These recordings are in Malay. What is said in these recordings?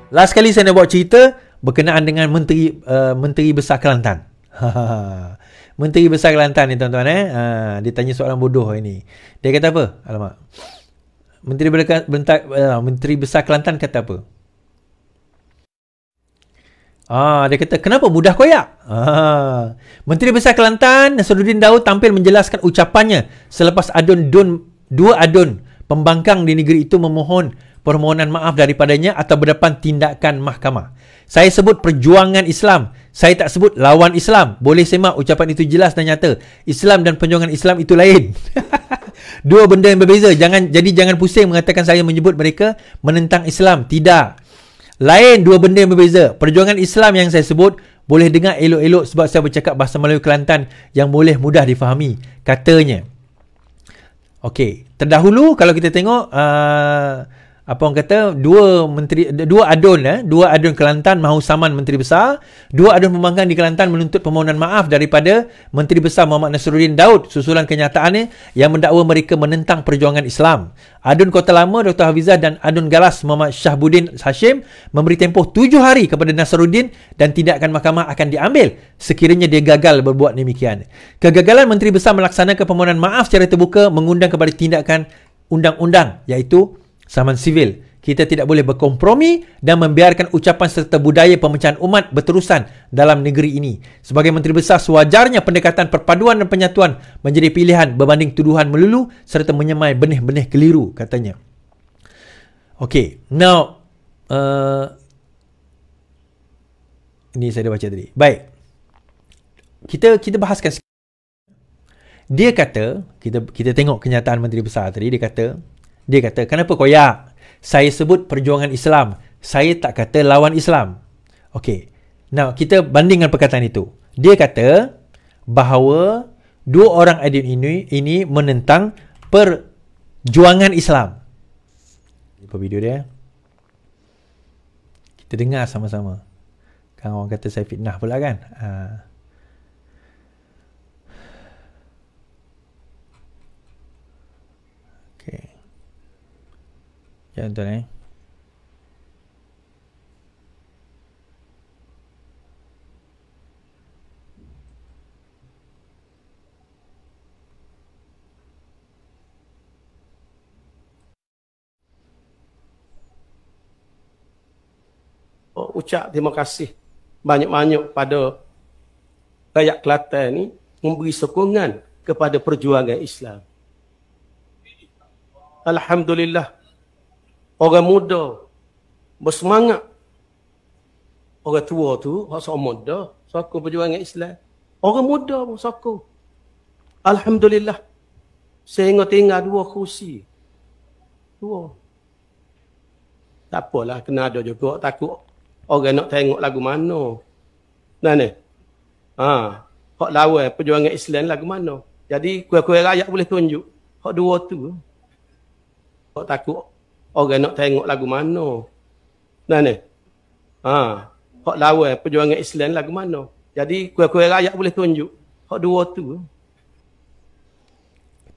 Last kali saya nak buat cerita berkenaan dengan Menteri Besar Kelantan. Menteri Besar Kelantan ni tuan-tuan dia tanya soalan bodoh ini. Dia kata apa? Alamak. Menteri Besar Kelantan kata apa? Dia kata, kenapa mudah koyak? Menteri Besar Kelantan Nasruddin Daud tampil menjelaskan ucapannya selepas dua adun pembangkang di negeri itu memohon permohonan maaf daripadanya atau berdepan tindakan mahkamah. Saya sebut perjuangan Islam. Saya tak sebut lawan Islam. Boleh semak ucapan itu jelas dan nyata. Islam dan perjuangan Islam itu lain. Dua benda yang berbeza. Jangan pusing mengatakan saya menyebut mereka menentang Islam. Tidak. Lain dua benda yang berbeza. Perjuangan Islam yang saya sebut boleh dengar elok-elok sebab saya bercakap bahasa Melayu Kelantan yang boleh mudah difahami. Katanya. Okey. Terdahulu kalau kita tengok apa orang kata dua adun Kelantan mahu saman Menteri Besar, dua adun pembangkang di Kelantan menuntut permohonan maaf daripada Menteri Besar Muhammad Nasruddin Daud susulan kenyataannya yang mendakwa mereka menentang perjuangan Islam. Adun Kota Lama Dr. Hafizah dan adun Galas Muhammad Syahbuddin Hashim memberi tempoh 7 hari kepada Nasruddin dan tindakan mahkamah akan diambil sekiranya dia gagal berbuat demikian. Kegagalan Menteri Besar melaksanakan permohonan maaf secara terbuka mengundang kepada tindakan undang-undang iaitu saman sivil. Kita tidak boleh berkompromi dan membiarkan ucapan serta budaya pemecahan umat berterusan dalam negeri ini. Sebagai Menteri Besar, sewajarnya pendekatan perpaduan dan penyatuan menjadi pilihan berbanding tuduhan melulu serta menyemai benih-benih keliru, katanya. Okay, now ini saya dah baca tadi. Baik. Kita bahaskan sikit. Dia kata, kita tengok kenyataan Menteri Besar tadi, dia kata, kenapa koyak? Saya sebut perjuangan Islam. Saya tak kata lawan Islam. Okey. Now, kita bandingkan perkataan itu. Dia kata bahawa dua orang adun ini menentang perjuangan Islam. Apa video dia? Kita dengar sama-sama. Kan orang kata saya fitnah pula kan? Jangan tuan ucap terima kasih banyak-banyak pada rakyat Kelantan ni memberi sokongan kepada perjuangan Islam. Alhamdulillah. Orang muda bersemangat. Orang tua tu, orang muda, sokong perjuangan Islam. Orang muda pun sokong. Alhamdulillah. Sehingga tinggal 2 kursi. 2. Tak apalah, kena ada juga. Takut orang nak tengok lagu mana. Nah ni. Hak lawan perjuangan Islam lagu mana. Jadi, kuih-kuih rakyat boleh tunjuk. Hak 2 tu. Hak takut orang nak tengok lagu mana. Nah ni. Hak lawan perjuangan Islam lagu mana. Jadi kuih-kuih rakyat boleh tunjuk. Hak 2 tu.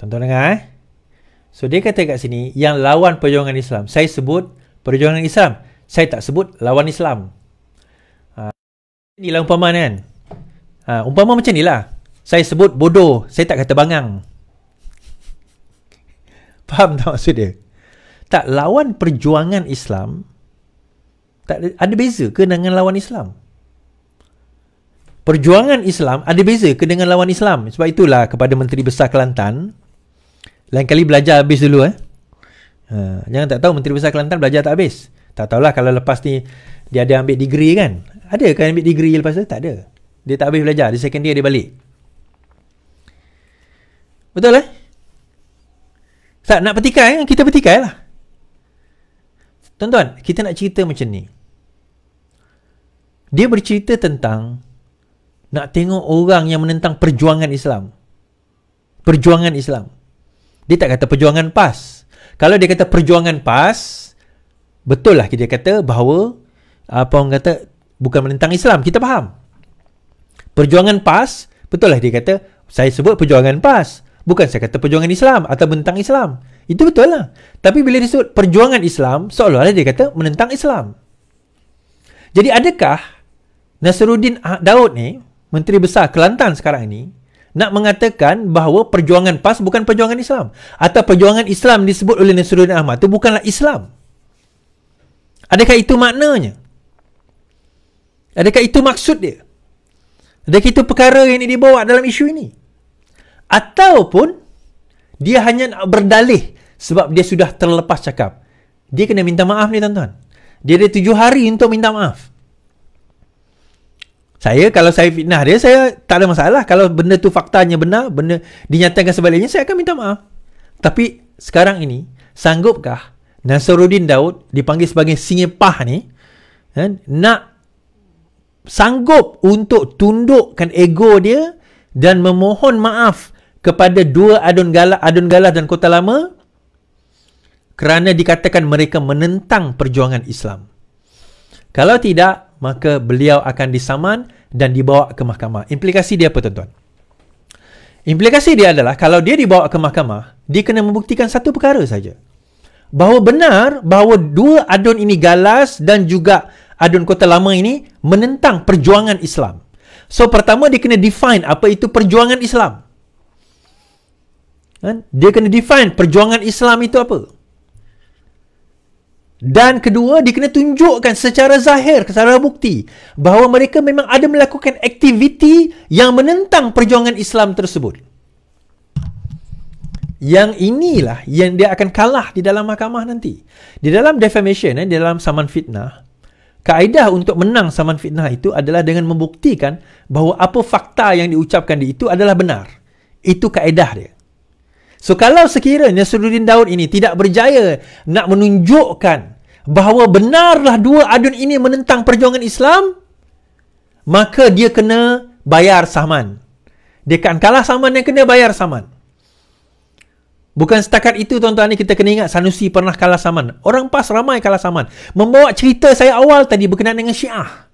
Tuan-tuan dengar So dia kata kat sini yang lawan perjuangan Islam. Saya sebut perjuangan Islam. Saya tak sebut lawan Islam. Inilah umpama kan. Umpama macam ni lah. Saya sebut bodoh. Saya tak kata bangang. Faham tak maksud dia? Tak, lawan perjuangan Islam tak ada beza ke dengan lawan Islam? Perjuangan Islam ada beza ke dengan lawan Islam? Sebab itulah kepada Menteri Besar Kelantan, lain kali belajar habis dulu jangan tak tahu Menteri Besar Kelantan belajar tak habis. Tak tahulah kalau lepas ni dia ada ambil degree kan. Ada kan ambil degree lepas tu? Tak ada. Dia tak habis belajar. Di second year dia balik. Betul tak, nak petikai kita petikai lah. Tuan-tuan, kita nak cerita macam ni. Dia bercerita tentang nak tengok orang yang menentang perjuangan Islam. Perjuangan Islam. Dia tak kata perjuangan PAS. Kalau dia kata perjuangan PAS, betul lah dia kata bahawa apa orang kata bukan menentang Islam. Kita faham. Perjuangan PAS, betul lah dia kata saya sebut perjuangan PAS. Bukan saya kata perjuangan Islam atau menentang Islam. Itu betul lah. Tapi bila disebut perjuangan Islam, seolah-olah dia kata menentang Islam. Jadi adakah Nasruddin Daud ni, Menteri Besar Kelantan sekarang ini, nak mengatakan bahawa perjuangan PAS bukan perjuangan Islam, atau perjuangan Islam disebut oleh Nasruddin Ahmad itu bukanlah Islam? Adakah itu maknanya? Adakah itu maksud dia? Adakah itu perkara yang dibawa dalam isu ini? Ataupun dia hanya nak berdalih sebab dia sudah terlepas cakap? Dia kena minta maaf ni tuan-tuan. Dia ada 7 hari untuk minta maaf. Kalau saya fitnah dia, saya tak ada masalah. Kalau benda tu faktanya benar, benda dinyatakan sebaliknya, saya akan minta maaf. Tapi sekarang ini, sanggupkah Nasruddin Daud dipanggil sebagai Singapah ni, nak sanggup untuk tundukkan ego dia dan memohon maaf kepada dua Adun Galah dan Kota Lama kerana dikatakan mereka menentang perjuangan Islam? Kalau tidak, maka beliau akan disaman dan dibawa ke mahkamah. Implikasi dia apa, tuan-tuan? Implikasi dia adalah, kalau dia dibawa ke mahkamah, dia kena membuktikan satu perkara saja. Bahawa benar, bahawa dua adun ini Galas dan juga Adun Kota Lama ini menentang perjuangan Islam. So, pertama dia kena define apa itu perjuangan Islam. Dia kena define perjuangan Islam itu apa. Dan kedua, dia kena tunjukkan secara zahir, secara bukti, bahawa mereka memang ada melakukan aktiviti yang menentang perjuangan Islam tersebut. Yang inilah yang dia akan kalah di dalam mahkamah nanti. Di dalam defamation, di dalam saman fitnah, kaedah untuk menang saman fitnah itu adalah dengan membuktikan bahawa apa fakta yang diucapkan di itu adalah benar. Itu kaedah dia. So, kalau sekiranya Nasruddin Daud ini tidak berjaya nak menunjukkan bahawa benarlah dua adun ini menentang perjuangan Islam, maka dia kena bayar saman. Dia kan kalah saman, dia kena bayar saman. Bukan setakat itu, tuan-tuan, ni kita kena ingat Sanusi pernah kalah saman. Orang PAS ramai kalah saman. Membawa cerita saya awal tadi berkenaan dengan Syiah.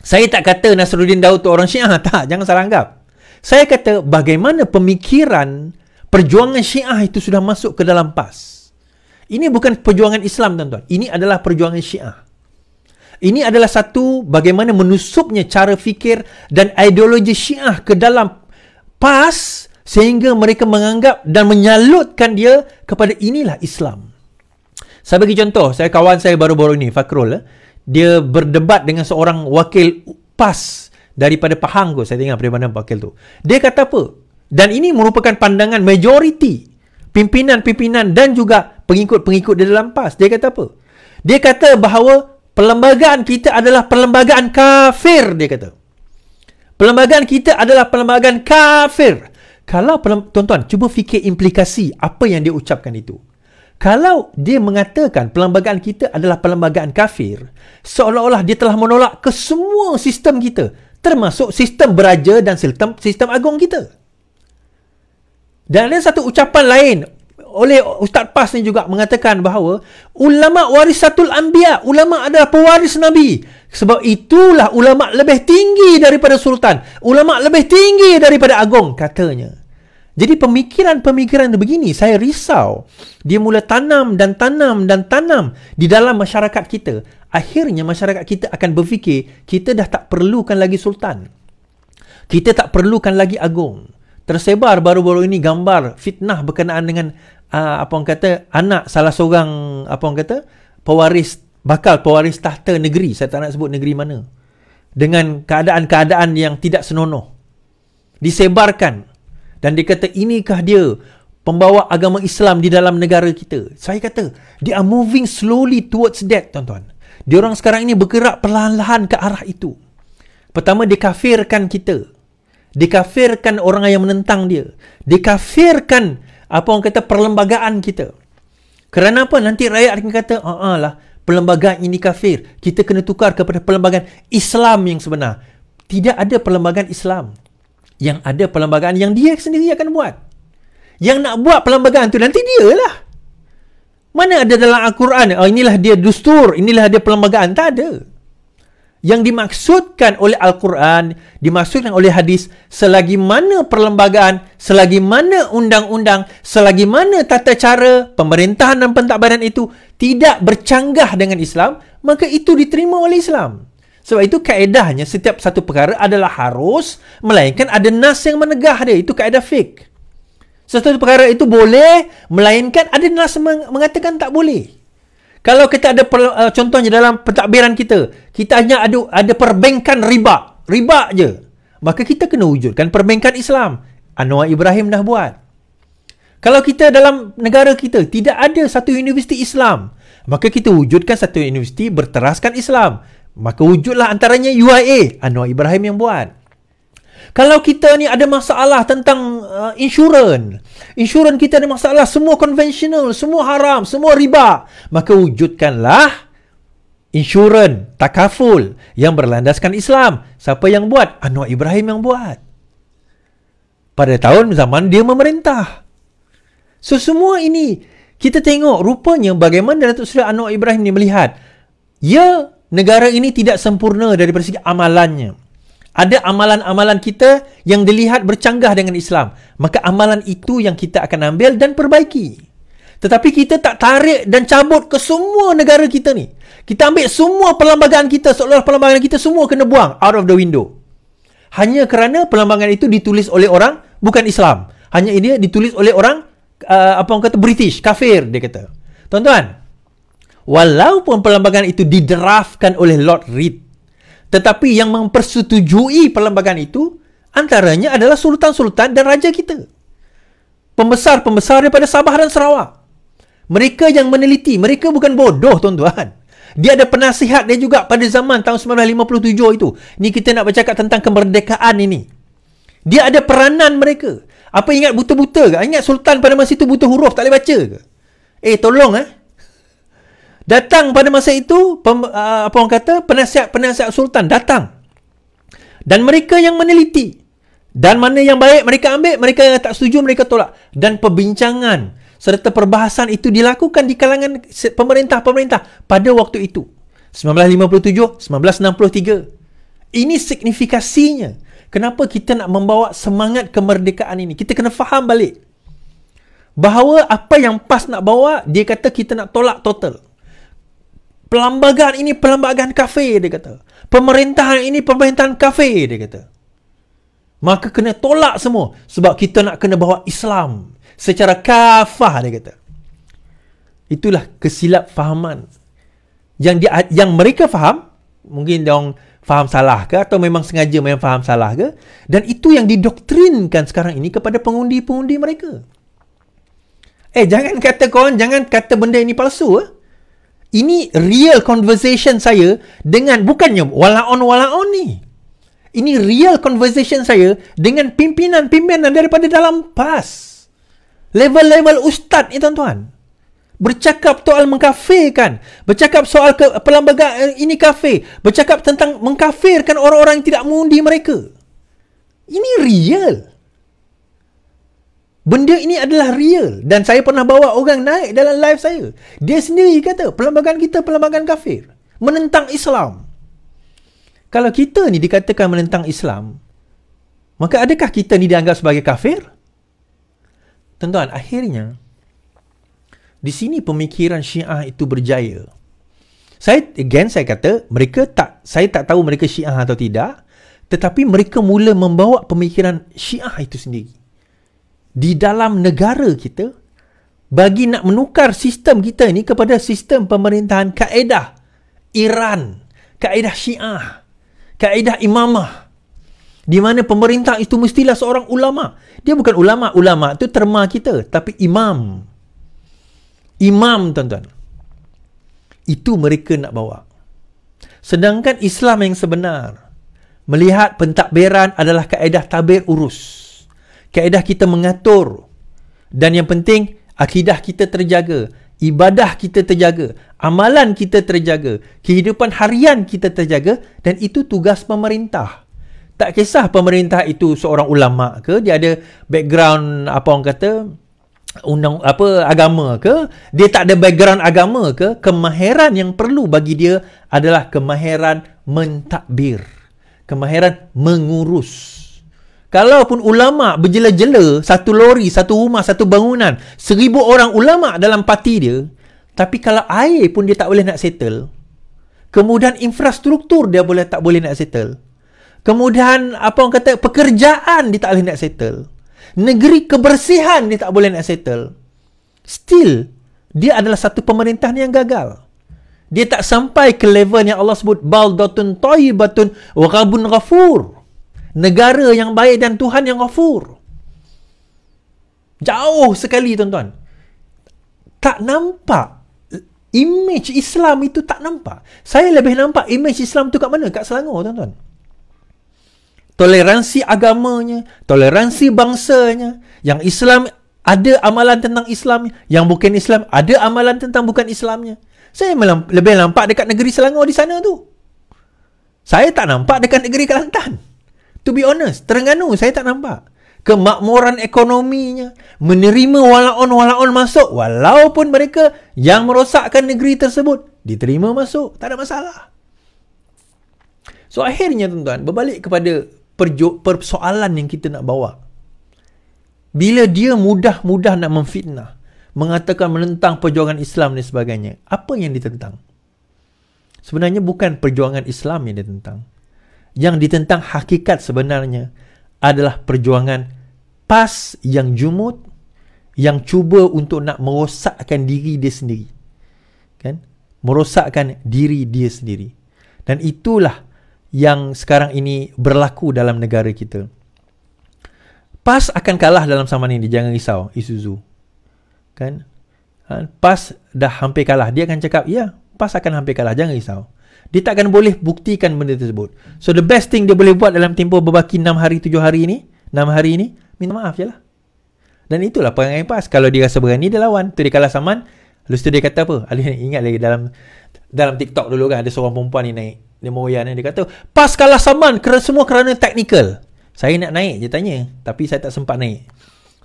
Saya tak kata Nasruddin Daud tu orang Syiah. Tak, jangan salah anggap. Saya kata bagaimana pemikiran perjuangan Syiah itu sudah masuk ke dalam PAS. Ini bukan perjuangan Islam, tuan-tuan. Ini adalah perjuangan Syiah. Ini adalah satu bagaimana menusuknya cara fikir dan ideologi Syiah ke dalam PAS sehingga mereka menganggap dan menyalutkan dia kepada inilah Islam. Saya bagi contoh, kawan saya baru-baru ini, Fakrul, dia berdebat dengan seorang wakil PAS daripada Pahang. Saya tengok daripada wakil tu. Dia kata apa? Dan ini merupakan pandangan majoriti pimpinan-pimpinan dan juga pengikut-pengikut di dalam PAS. Dia kata apa? Dia kata bahawa perlembagaan kita adalah perlembagaan kafir. Dia kata perlembagaan kita adalah perlembagaan kafir. Kalau tuan-tuan cuba fikir implikasi apa yang dia ucapkan itu. Kalau dia mengatakan perlembagaan kita adalah perlembagaan kafir, seolah-olah dia telah menolak ke semua sistem kita, termasuk sistem beraja dan sistem agung kita. Dan ada satu ucapan lain oleh Ustaz PAS ni juga mengatakan bahawa ulama warisatul anbiya, ulama adalah pewaris Nabi. Sebab itulah ulama lebih tinggi daripada sultan, ulama lebih tinggi daripada agung, katanya. Jadi pemikiran-pemikiran begini, saya risau. Dia mula tanam di dalam masyarakat kita. Akhirnya masyarakat kita akan berfikir, kita dah tak perlukan lagi sultan. Kita tak perlukan lagi agung. Tersebar baru-baru ini gambar fitnah berkenaan dengan anak salah seorang bakal pewaris tahta negeri. Saya tak nak sebut negeri mana. Dengan keadaan-keadaan yang tidak senonoh. Disebarkan. Dan dia kata, inikah dia pembawa agama Islam di dalam negara kita? Saya kata, they are moving slowly towards that, tuan-tuan. Diorang sekarang ini bergerak perlahan-lahan ke arah itu. Pertama, dikafirkan kita. Dikafirkan orang yang menentang dia. Dikafirkan perlembagaan kita. Kerana apa? Nanti rakyat akan kata, perlembagaan ini kafir. Kita kena tukar kepada perlembagaan Islam yang sebenar. Tidak ada perlembagaan Islam. Yang ada perlembagaan yang dia sendiri akan buat. Yang nak buat perlembagaan tu nanti dia lah. Mana ada dalam Al-Quran, inilah dia dustur, inilah dia perlembagaan. Tak ada. Yang dimaksudkan oleh Al-Quran, dimaksudkan oleh hadis, selagi mana perlembagaan, selagi mana undang-undang, selagi mana tata cara pemerintahan dan pentadbiran itu tidak bercanggah dengan Islam, maka itu diterima oleh Islam. Sebab itu kaedahnya setiap satu perkara adalah harus, melainkan ada nas yang menegah dia. Itu kaedah fiqh. Satu perkara itu boleh, melainkan ada nas mengatakan tak boleh. Kalau kita ada contohnya dalam pentadbiran kita hanya ada perbankan riba je, maka kita kena wujudkan perbankan Islam. Anwar Ibrahim dah buat. Kalau kita dalam negara kita tidak ada satu universiti Islam, maka kita wujudkan satu universiti berteraskan Islam. Maka wujudlah antaranya UIA, Anwar Ibrahim yang buat. Kalau kita ni ada masalah tentang insurans kita ada masalah, semua konvensional, semua haram, semua riba, maka wujudkanlah insurans takaful yang berlandaskan Islam. Siapa yang buat? Anwar Ibrahim yang buat. Pada tahun zaman dia memerintah. So semua ini kita tengok rupanya bagaimana Datuk Seri Anwar Ibrahim ni melihat, ya, negara ini tidak sempurna dari segi amalannya. Ada amalan-amalan kita yang dilihat bercanggah dengan Islam. Maka amalan itu yang kita akan ambil dan perbaiki. Tetapi kita tak tarik dan cabut ke semua negara kita ni. Kita ambil semua perlembagaan kita, seolah-olah perlembagaan kita semua kena buang out of the window. Hanya kerana perlembagaan itu ditulis oleh orang bukan Islam. Hanya ini ditulis oleh orang British, kafir, dia kata. Tuan-tuan, walaupun perlembagaan itu didraftkan oleh Lord Reed, tetapi yang mempersetujui perlembagaan itu antaranya adalah sultan-sultan dan raja kita. Pembesar-pembesar daripada Sabah dan Sarawak. Mereka yang meneliti, mereka bukan bodoh, tuan-tuan. Dia ada penasihat dia juga pada zaman tahun 1957 itu. Ni kita nak bercakap tentang kemerdekaan ini. Dia ada peranan mereka. Apa ingat buta-buta ke? Ingat sultan pada masa itu buta huruf, tak boleh baca ke? Tolong datang pada masa itu penasihat sultan datang, dan mereka yang meneliti, dan mana yang baik mereka ambil, mereka yang tak setuju mereka tolak, dan perbincangan serta perbahasan itu dilakukan di kalangan pemerintah-pemerintah pada waktu itu 1957, 1963. Ini signifikasinya kenapa kita nak membawa semangat kemerdekaan ini. Kita kena faham balik bahawa apa yang PAS nak bawa, dia kata kita nak tolak total. Perlembagaan ini perlembagaan kafir, dia kata. Pemerintahan ini pemerintahan kafir, dia kata. Maka kena tolak semua. Sebab kita nak kena bawa Islam secara kafah, dia kata. Itulah kesilap fahaman. Yang mereka faham, mungkin diorang faham salah ke, atau memang sengaja memang faham salah ke. Dan itu yang didoktrinkan sekarang ini kepada pengundi-pengundi mereka. Jangan kata benda ini palsu. Ini real conversation saya dengan, bukannya wala-on ni. Ini real conversation saya dengan pimpinan-pimpinan daripada dalam PAS. Level-level ustaz ni, tuan-tuan. Bercakap soal mengkafirkan. Bercakap soal perlembagaan ini kafir. Bercakap tentang mengkafirkan orang-orang yang tidak mengundi mereka. Ini real. Benda ini adalah real. Dan saya pernah bawa orang naik dalam live saya. Dia sendiri kata, perlembagaan kita perlembagaan kafir. Menentang Islam. Kalau kita ni dikatakan menentang Islam, maka adakah kita ni dianggap sebagai kafir? Tuan-tuan, akhirnya, di sini pemikiran Syiah itu berjaya. Saya kata, saya tak tahu mereka Syiah atau tidak, tetapi mereka mula membawa pemikiran Syiah itu sendiri di dalam negara kita, bagi nak menukar sistem kita ni kepada sistem pemerintahan kaedah Iran, kaedah Syiah, kaedah imamah, di mana pemerintah itu mestilah seorang ulama. Dia bukan ulama, ulama tu terma kita, tapi imam, tuan-tuan. Itu mereka nak bawa. Sedangkan Islam yang sebenar melihat pentadbiran adalah kaedah tabir urus. Kaedah kita mengatur. Dan yang penting, akidah kita terjaga. Ibadah kita terjaga. Amalan kita terjaga. Kehidupan harian kita terjaga. Dan itu tugas pemerintah. Tak kisah pemerintah itu seorang ulama ke, dia ada background, agama ke, dia tak ada background agama ke, kemahiran yang perlu bagi dia adalah kemahiran mentadbir, kemahiran mengurus. Kalaupun ulama berjela-jela, satu lori, satu rumah, satu bangunan, 1000 orang ulama dalam parti dia, tapi kalau air pun dia tak boleh nak settle, kemudian infrastruktur dia tak boleh nak settle, kemudian pekerjaan dia tak boleh nak settle, negeri kebersihan dia tak boleh nak settle, still dia adalah satu pemerintahan yang gagal. Dia tak sampai ke level yang Allah sebut baldatun thayyibatun wa rabbun ghafur, negara yang baik dan Tuhan yang ghafur. Jauh sekali tuan-tuan. Tak nampak image Islam itu, tak nampak. Saya lebih nampak image Islam tu kat mana? Kat Selangor tuan-tuan. Toleransi agamanya, toleransi bangsanya. Yang Islam ada amalan tentang Islam, yang bukan Islam ada amalan tentang bukan Islamnya. Saya lebih nampak dekat negeri Selangor di sana tu. Saya tak nampak dekat negeri Kelantan. To be honest, Terengganu saya tak nampak. Kemakmuran ekonominya, menerima walaun-walaun masuk, walaupun mereka yang merosakkan negeri tersebut diterima masuk, tak ada masalah. So akhirnya tuan-tuan, berbalik kepada persoalan yang kita nak bawa. Bila dia mudah-mudah nak memfitnah, mengatakan menentang perjuangan Islam dan sebagainya, apa yang ditentang? Sebenarnya bukan perjuangan Islam yang ditentang. Yang ditentang hakikat sebenarnya adalah perjuangan PAS yang jumud, yang cuba untuk nak merosakkan diri dia sendiri. Kan? Merosakkan diri dia sendiri. Dan itulah yang sekarang ini berlaku dalam negara kita. PAS akan kalah dalam saman ini, jangan risau, Isuzu. Kan? PAS dah hampir kalah. Dia akan cakap, ya, PAS akan hampir kalah, jangan risau. Dia tak akan boleh buktikan benda tersebut. So the best thing dia boleh buat dalam tempoh berbaki 6 hari, 7 hari ni, 6 hari ni, minta maaf je lah. Dan itulah perangai PAS. Kalau dia rasa berani, dia lawan. Tu dia kalah saman. Lepas tu dia kata apa? Ada ingat lagi dalam TikTok dulu kan, ada seorang perempuan ni naik demoyan, dia kata, PAS kalah saman semua kerana teknikal. Saya nak naik je tanya, tapi saya tak sempat naik.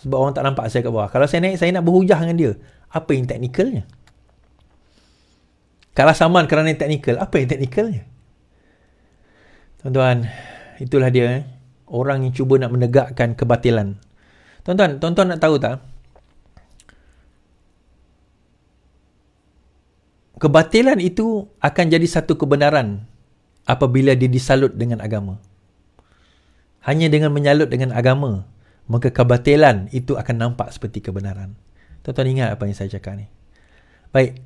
Sebab orang tak nampak saya kat bawah. Kalau saya naik, saya nak berhujah dengan dia. Apa yang teknikalnya? Kalah saman kerana teknikal. Apa yang teknikalnya? Tuan-tuan, itulah dia. Orang yang cuba nak menegakkan kebatilan. Tuan-tuan nak tahu tak? Kebatilan itu akan jadi satu kebenaran apabila dia disalut dengan agama. Hanya dengan menyalut dengan agama, maka kebatilan itu akan nampak seperti kebenaran. Tuan-tuan ingat apa yang saya cakap ni? Baik,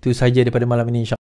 itu sahaja daripada malam ini, insya